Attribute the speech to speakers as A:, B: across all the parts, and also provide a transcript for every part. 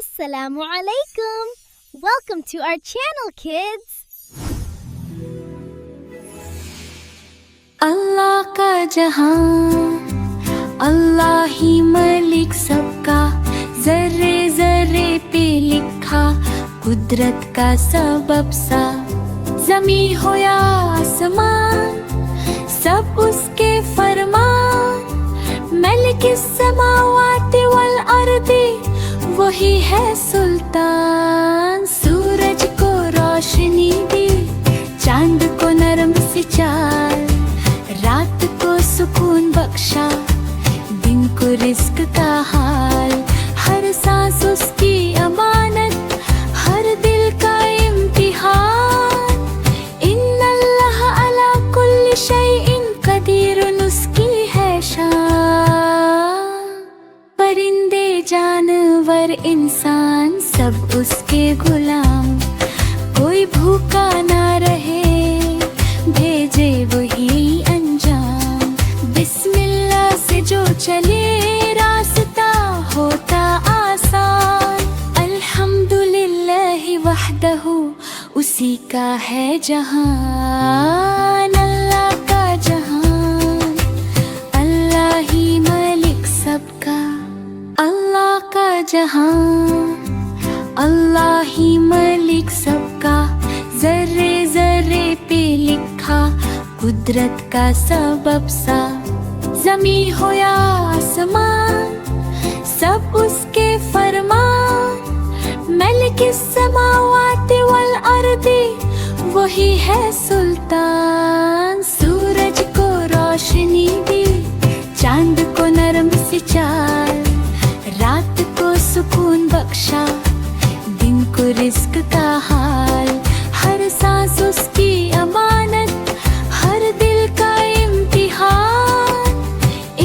A: Assalamu alaikum. Welcome to our channel, kids.
B: अल्लाह का जहां, अल्लाह ही मलिक सबका, जर्रे जर्रे पे लिखा कुदरत का सबब सा। ज़मी हो या आसमान, सब उसके फरमान। मलिकिस समावाति वल अर्दी, वही है सुल्तान। सूरज को रोशनी दी, चांद को नरम सी चाल, रात को सुकून बख्शा, दिन को रिस्क का हाल। हर सांस उसकी अमानत, हर दिल का इम्तिहान। इन्नल्लाह अला कुल्ली शैइन कदीरुन, उसकी है शान। परिंदे जानवर इंसान सब उसके गुलाम, कोई भूखा ना रहे, भेजे वही अंजाम। बिस्मिल्लाह से जो चले, रास्ता होता आसान। अल्हम्दुलिल्लाहि वहदहू, उसी का है जहान। अल्लाह का जहान, अल्लाह ही मलिक सबका। अल्लाह का जहान, अल्लाह ही मलिक सबका, जर्रे जर्रे पे लिखा कुदरत का सबब सा। ज़मी हो या आसमान, सब उसके फरमान। मलिकिस समावाति वल अर्दी, वही है सुल्तान। सूरज को रोशनी दी, चांद को नरम सी चाल, रात को सुकून बख्शा, दिन को रिस्क का हाल। हर सांस उसकी अमानत, हर दिल का इम्तिहान।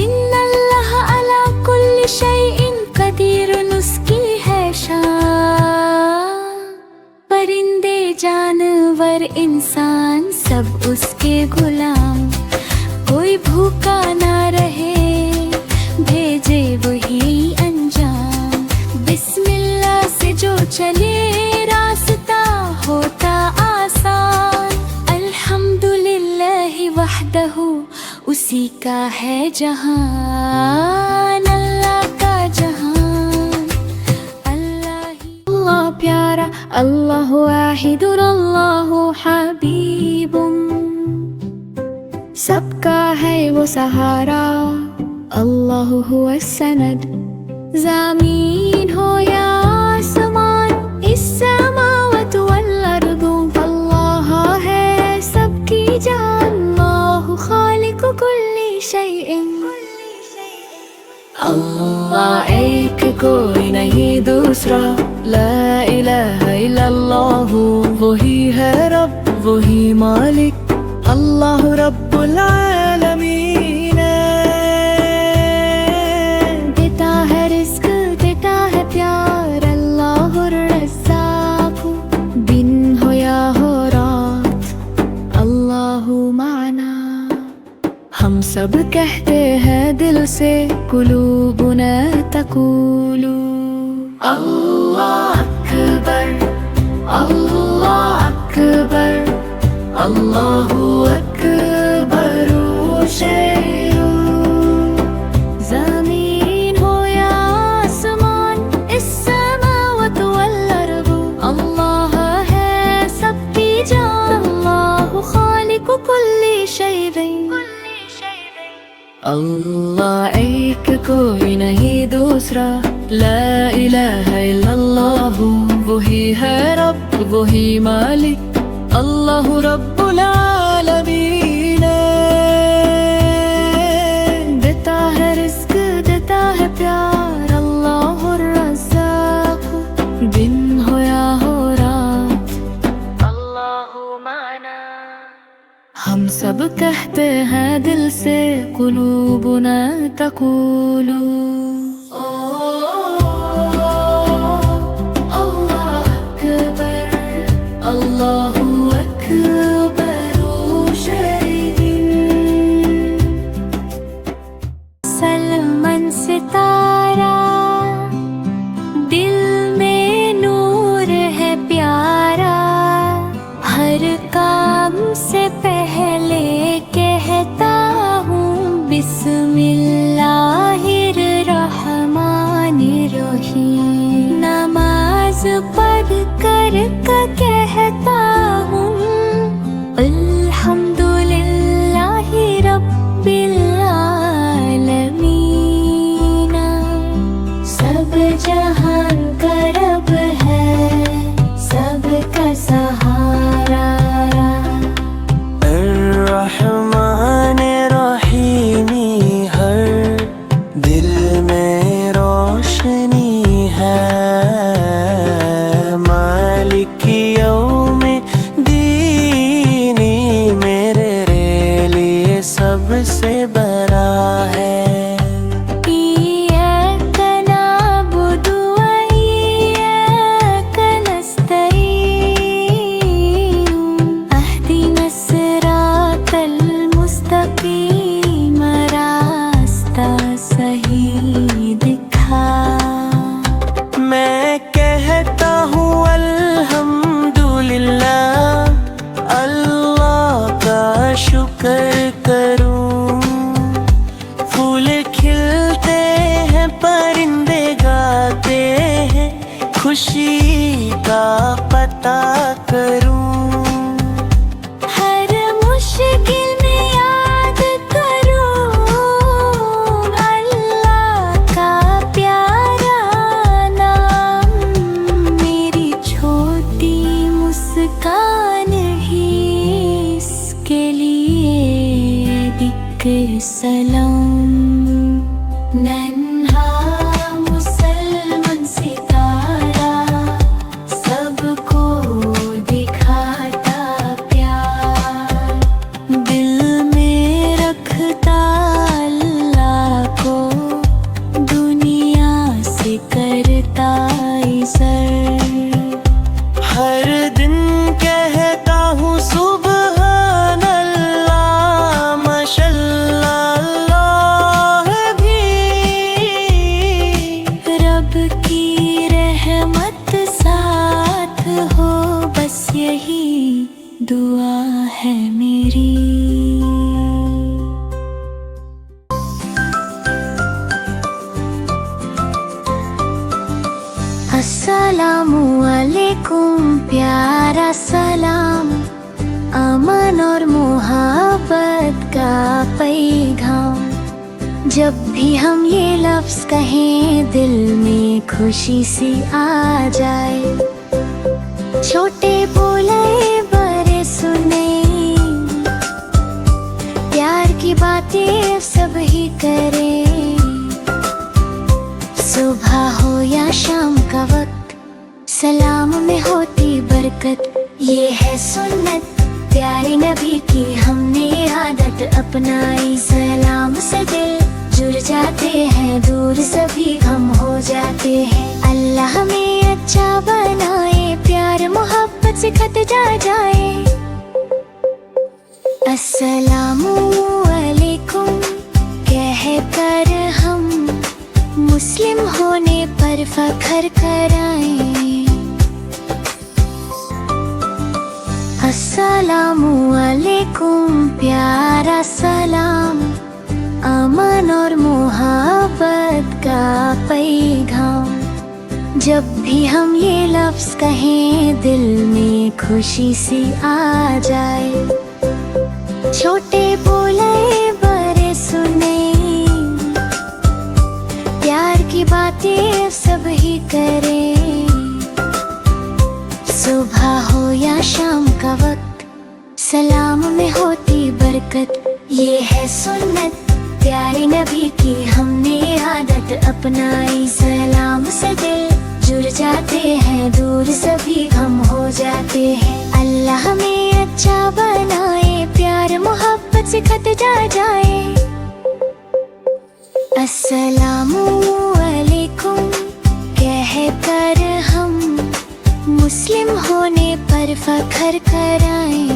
B: इन्नल्लाह अला कुल्ली शैइन कदीरुन, उसकी है शान। परिंदे जानवर इंसान सब उसके गुलाम, कोई भूखा ना रहे, भेजे वही अंजाम। बिस्मिल्लाह से जो चले, रास्ता होता आसान। अल्हम्दुलिल्लाहि वहदहू, उसी का है जहान। अल्लाह का जहान, अल्लाह ही। अल्लाह प्यारा, अल्लाह वाहिदुन, अल्लाह हबीबुन, सबका है वो सहारा। अल्लाह हुवा सनद, ज़मीन हो या आसमान, इस समावत वल अर्दु, अल्लाह है सबकी जान। अल्लाह खालिक कुल्ली शैइन, अल्लाह एक कोई नहीं दूसरा। ला इलाहा इल्लल्लाह, वही है रब, वही मालिक। अल्लाह रब्बुल आलमीन, देता है रिस्क, देता है प्यार। अल्लाह रज़्ज़ाक़, दिन हो या हो रात, अल्लाह माना। हम सब कहते हैं दिल से, कुलूबुना तक़ूलु अल्लाह अकबर, अल्लाह अकबर, अल्लाहु अकबर शैउ। ज़मीन हो या आसमान, इस समावत वल अर्दु, अल्लाह है सबकी जान। अल्लाहु खालिकु कुल्ली शैइन, अल्लाह एक कोई नहीं दूसरा। ला इलाहा इल्लल्लाह, वही है रब, वही मालिक। अल्लाह रब्बुल आलमीन, देता है रिस्क, देता है प्यार। अल्लाह रज़्ज़ाक़, दिन हो या हो रात, अल्लाह माना। हम सब कहते हैं दिल से, कुलूबुना तक़ूलु अल्लाह अकबर, अल्लाहु अकबर शैइन। सलमान सितारा, दिल में पढ़ कर कहता हूँ अल्हम्दुलिल्लाहि रब्बिल आलमीन। सब जहान का रब है, सबका सहारा।
C: अर्रहमान रहीमी, हर दिल में रोशनी है। मालिक यौमे दीनी, मेरे लिए सबसे बड़ा है।
B: इय्याका नअबुदु व इय्याका नस्तईन। अहदिना सिरातल मुस्तकीम, रास्ता सही दिखा।
C: मैं कहता हूँ अल्हम्दुलिल्लाह, अल्लाह का शुक्र करूँ। फूल खिलते हैं, परिंदे गाते हैं, खुशी का पता करूँ।
B: हर मुश्किल में याद करूं अल्लाह का प्यारा नाम। मेरी छोटी मुस्कान ही इसके लिए एक सलाम। नन्हा मुसलमान सितारा, सबको दिखाता प्यार। दिल में रखता अल्लाह को, दुनिया से करता इज़्ज़त।
C: हर दिन कहता हूँ सुबहान अल्लाह, माशल्लाह अल्लाह भी।
B: रब की रहमत साथ हो, बस यही दुआ है मेरी। अस्सलामु अलैकुम, प्यारा सलाम। अमन और मोहब्बत का पैगाम। जब भी हम ये लफ्ज़ कहें, दिल में खुशी सी आ जाए। छोटे बोले बड़े सुने, प्यार की बातें सब ही करें। सुबह हो या शाम का वक्त, सलाम में होती बरकत। ये है सुन्नत प्यारे नबी की, हमने आदत अपनाई। सलाम से दिल जुड़ जाते हैं, दूर सभी गम हो जाते हैं। अल्लाह हमें अच्छा बनाए, प्यार मोहब्बत से खत जाए। अस्सलामु अलैकुम कह कर हम मुस्लिम होने पर फख्र कराएं। अस्सलामु अलैकुम, प्यारा सलाम। अमन और मोहब्बत का पैगाम। जब भी हम ये लफ्ज़ कहें, दिल में खुशी सी आ जाए। छोटे बोले बड़े सुने, प्यार की बातें सब ही करें। सुबह हो या शाम का वक्त, सलाम में होती बरकत। ये है सुन्नत प्यारे नबी की, हमने आदत अपनाई। सलाम से दिल जुड़ जाते हैं, दूर सभी गम हो जाते हैं। अल्लाह हमें अच्छा बनाए, प्यार मोहब्बत से खत जाए। अस्सलामु अलैकुम कह कर हम मुस्लिम होने पर फख्र कराएं।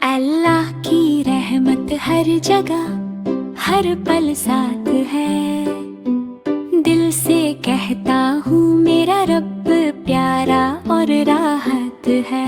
B: अल्लाह की रहमत हर जगह हर पल साथ है। दिल से कहता हूँ मेरा रब प्यारा और राहत है।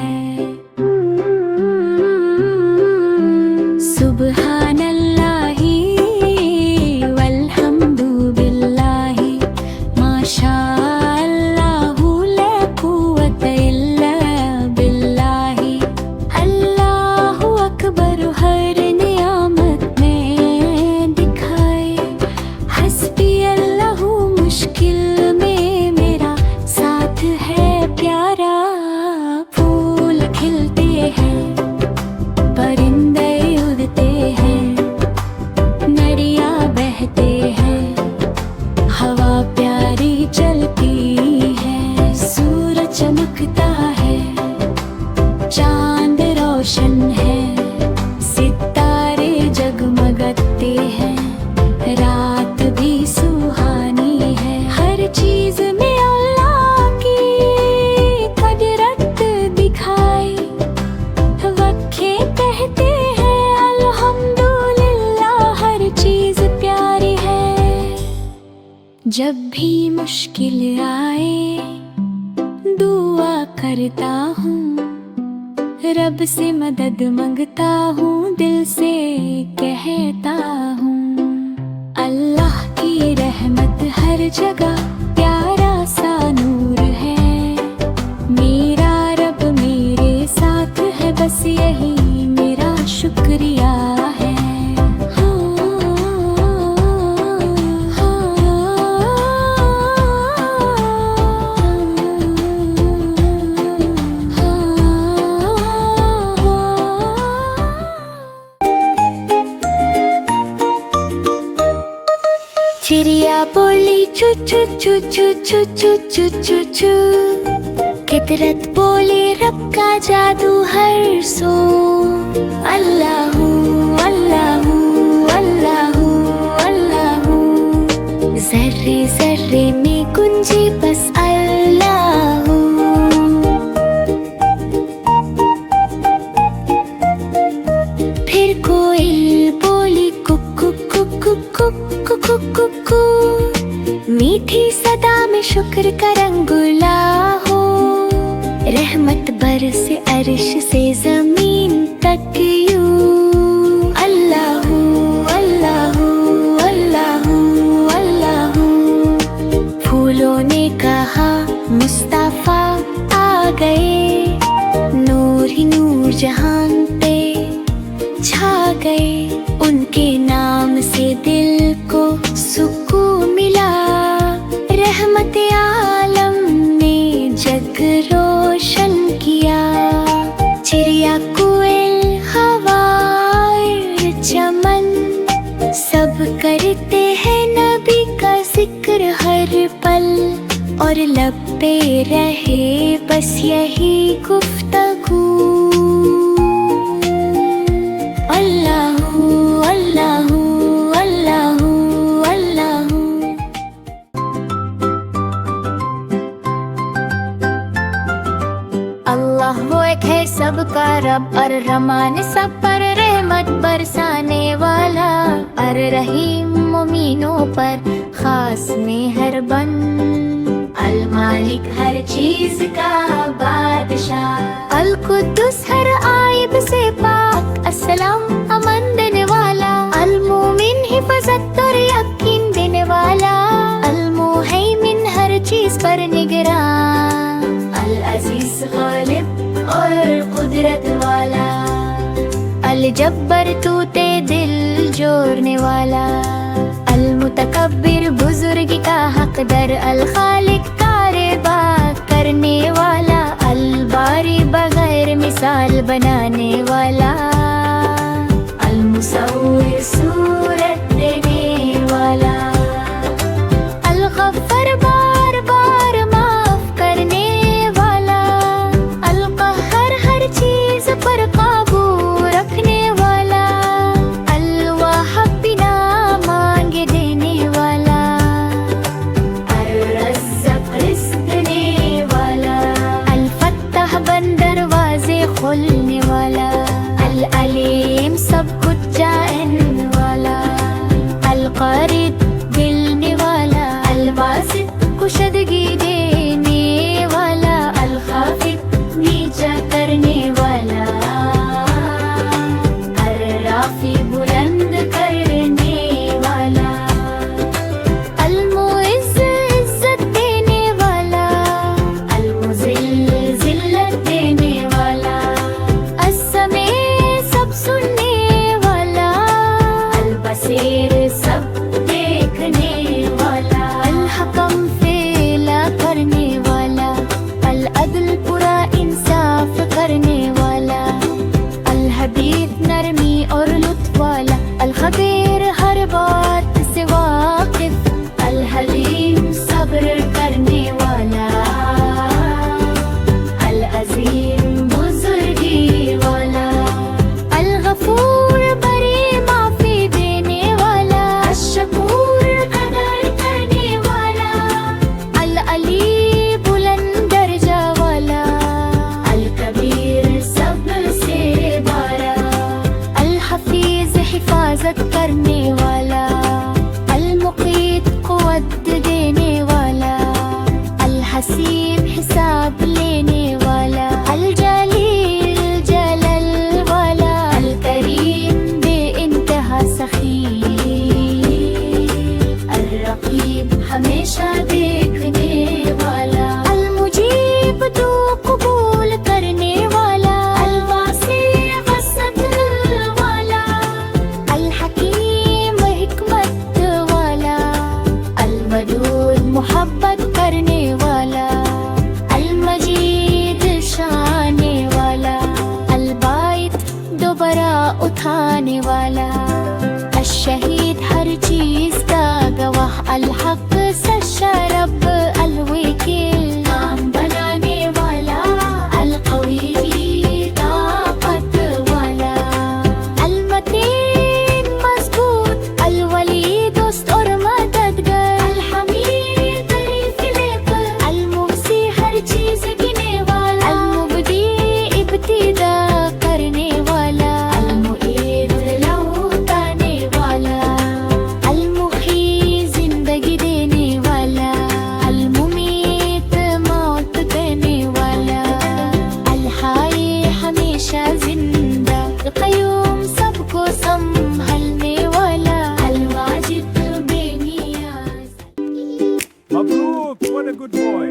B: जब भी मुश्किल आए दुआ करता हूँ, रब से मदद मांगता हूँ, दिल से कहता हूँ। अल्लाह की रहमत हर जगह प्यारा सा नूर है, मेरा रब मेरे साथ है, बस यही मेरा शुक्रिया है। चिड़िया बोली चू चू चू चू चू चू चू चू चू, फितरत बोली रब का जादू हर सो। अल्लाहू अल्लाहू अल्लाहू अल्लाहू, जर्रे जर्रे में गुंजे बस अल्लाहू। फिर कोयल बोली कुकु कुकु कुकु कुकु कु, मीठी सदा में शुक्र का रंगुला हो, रहमत बरसे अर्श से जमीन तक यूं। अल्लाहू अल्लाहू अल्लाहू अल्लाहू, फूलों ने कहा मुस्तफा आ गए, नूर ही नूर जहान पे छा गए, उनके नाम से दिल को सुकून मिला, रहमत आलम ने जग रोशन किया। चिड़िया कोयल हवा चमन सब करते हैं नबी का जिक्र हर पल, और लब पे रहे बस यही गुफ्तगू। अल्लाहू अल्लाहू अल्लाहू अल्लाहू। अल्लाह वो एक है सबका रब, और रहमान सब पर रहमत बरसाने वाला, और रहीम मोमिनों पर खास मेहरबान। अल मालिक हर चीज का बादशाह, अल कुद्दुस हर आयब से पाक, अस्सलाम अमन देने वाला, अल मोमिन हिफाजत और यकीन देने वाला, अल मुहैमिन हर चीज पर निगरान, अल अजीज गालिब और कुदरत वाला, अल जब्बर तूते दिल जोड़ने वाला, अल मुतकब्बिर बुजुर्ग का हकदर, अल खालिक कारेबा करने वाला, अल बारी बगैर मिसाल बनाने वाला, अल मुसव्विर सूरत देने वाला, अल गफ्फार बार बार माफ करने वाला, अल कहर हर चीज पर काबू रखने वाला, अल वाहब बिना मांगे देने वाला, अल रज़्ज़ाक़ रिज़्क़ देने वाला, अल फत्ताह बंद दरवाजे खोलने वाला, अल अलीम सब कुछ जानने वाला, अल क़रीब मिलने वाला, अल वासित कुशदगी देने वाला, अल खाफिद नीचा करने वाला, अल राफ़ी बुलंद करने वाला, अल मुइज़्ज़ इज़्ज़त देने वाला, अल मुज़िल्ल ज़िल्लत देने वाला, अस्समीअ सब सुनने वाला, अल बसीर सब देखने वाला, अल हकम फैसला करने वाला, अल अदल पूरा इंसाफ करने वाला, अल हबीब नरमी और लुत्फ वाला, अल खबीर हर बात से वाकिफ, अल हलीम सब्र करने वाला, अल अजीम बुजुर्गी वाला, अल गफूर बड़ी माफी देने वाला, अल शकूर कदर करने वाला, अल अली बुलंद दर्जा वाला, अल कबीर सबसे बारा, अल उठाने वाला, अशहीद हर चीज का गवाह, अल-हक सच्चा रब, अल-वकील काम बनाने वाला, अल-कवी ताकत वाला, अल-मतीन मजबूत, अल-वली दोस्त और मददगार, अल-हमीद तारीफ पर, अल-मुहसी हर चीज गिने वाला, अल-मुबदी इब्तिदा करने वाला, अल-मुईद लौटाने वाला, अल-मुही जिंदगी देने वाला, अल-मुमीत मौत देने वाला, अल-हाई हमेशा जिंदा, क़य्यूम सबको संभलने वाला, अल-वाजिद बेनियाज़।
D: Mabruk, what a good boy.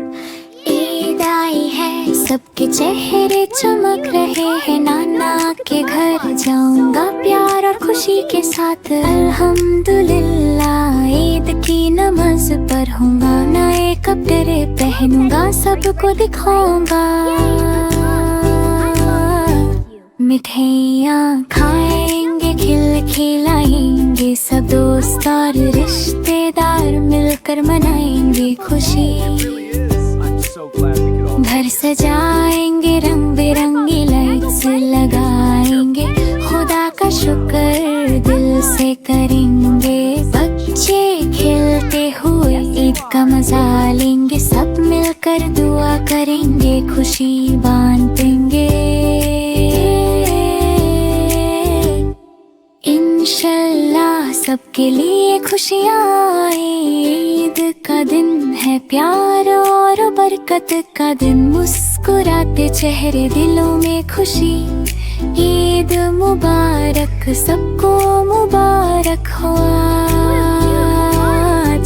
B: Eid आई है, सबके चेहरे चमक रहे हैं, नाना के घर जाऊंगा प्यार और खुशी के साथ, अल्हम्दुलिल्लाह ईद की नमाज पढ़ूंगा, नए कपड़े पहनूंगा, सबको दिखाऊंगा, मिठाइयाँ खाएंगे, खिलाएंगे, सब दोस्त और रिश्तेदार मिलकर मनाएंगे खुशी,
D: I'm so glad we could all.
B: घर सजाएंगे, रंग बिरंगी लाइट्स लगाएंगे, खुदा का शुक्र दिल से करेंगे, बच्चे खेलते हुए ईद का मजा लेंगे, सब मिलकर दुआ करेंगे, खुशी बांटेंगे, इंशाल्लाह सबके लिए खुशियाँ आए, ईद का दिन है प्यार और बरकत का दिन, मुस्कुराते चेहरे दिलों में खुशी, ईद मुबारक सबको मुबारक हो आज।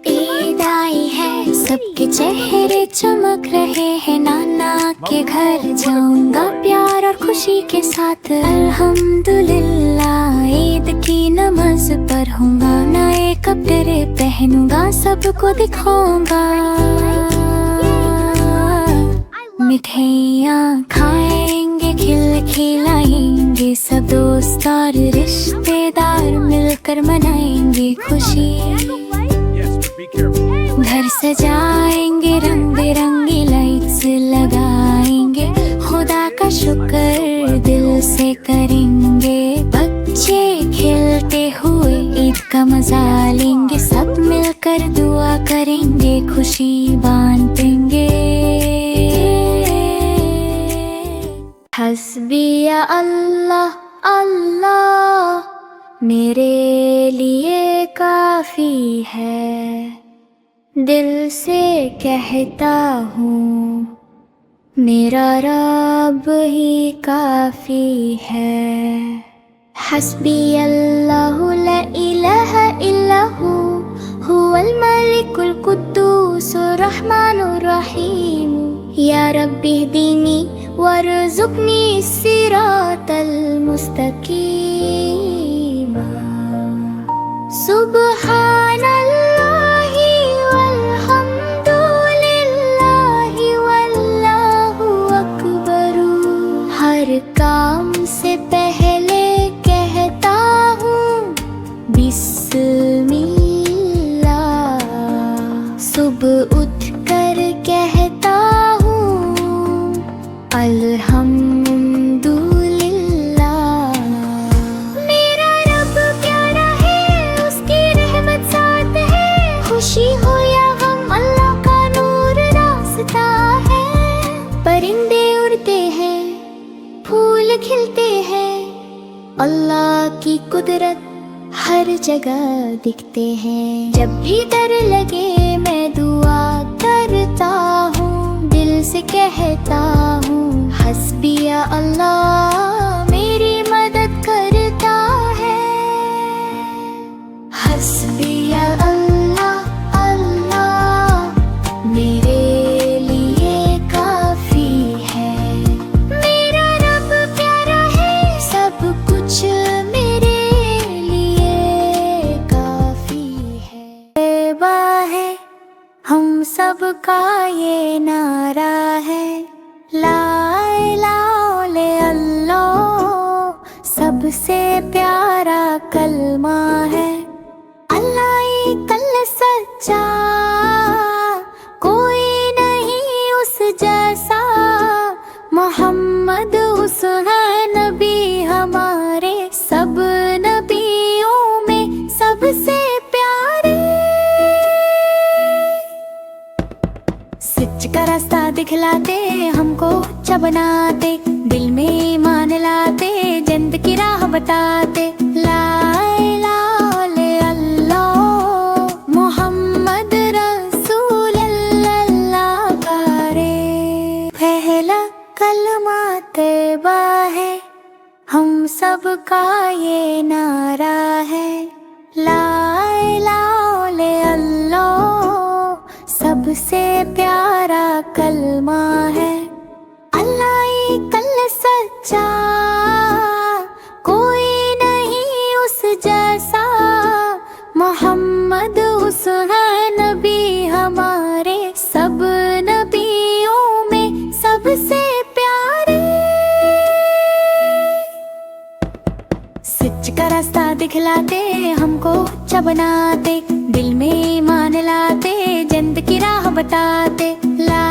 B: ईद आई है, सबके चेहरे चमक रहे हैं, नाना के घर जाऊंगा प्यार और खुशी के साथ, अल्हम्दुलिल्लाह ईद की नमाज पढ़ूंगा, नए कपड़े पहनूंगा, सबको दिखाऊंगा, मिठाइयाँ खाएंगे, खिलाएंगे, सब दोस्त और रिश्तेदार मिलकर मनाएंगे खुशी,
D: Yes, but be careful.
B: घर सजाएंगे, रंग बिरंगी लाइट्स लगाएंगे, खुदा का शुक्र दिल से करेंगे, बच्चे खेलते हुए ईद का मजा लेंगे, सब मिलकर दुआ करेंगे, खुशी बांटेंगे। हस्बिया अल्लाह अल्लाह मेरे लिए काफी है, दिल से कहता हूँ मेरा रब ही काफी है। हस्बी अल्लाहु ला इलाहा इल्लहु हुवल मलिकुल कुद्दूसुर रहमानुर रहीम, या रब्बी दीनी वरज़ुक़नी सिरातल मुस्तक़ीम। सुब्हानल्लाहि वल्हम्दुलिल्लाहि वल्लाहु अकबरु, हर काम से पहले कहता हूँ बिस्मिल्लाह, सुबह उठ कर कहता हूँ अल्हम्दुलिल्लाह। मेरा रब प्यारा है, उसकी रहमत साथ है, खुशी हो या गम अल्लाह का नूर रास्ता है। परिंदे उड़ते हैं, फूल खिलते हैं, अल्लाह की कुदरत हर जगह दिखते हैं। जब भी डर लगे मैं दुआ करता हूँ, दिल से कहता हूँ हस्बिया अल्लाह मेरी मदद करता है। हस्बिया अल्लाह अल्लाह मेरे लिए काफी है। मेरा रब प्यारा है, सब कुछ मेरे लिए काफी है। है हम सबका ये नारा है, ला इलाहा इल्लल्लाह सबसे प्यारा कलमा है। अल्लाह एक अल्लाह सच्चा, कोई नहीं उस जैसा। मोहम्मद उस है नबी हमारे, सब नबियों में सबसे प्यारे। सच का रास्ता दिखलाते, हमको अच्छा बनाते, दिल में ईमान लाते, जन्नत की राह बताते। ला इलाहा इल्लल्लाह मोहम्मद रसूल अल्लाह करे। पहला कलमा तैबा है, हम सब का ये नारा है। ला इलाहा इल्लल्लाह सबसे प्यारा कलमा है। अल्लाह एक अल्लाह सच्चा, कोई नहीं उस जैसा। मोहम्मद उस है नबी हमारे, सब नबियों में सबसे प्यारे। सच का रास्ता दिखलाते, हमको अच्छा बनाते, दिल में ईमान लाते, जन्नत की राह बताते। ला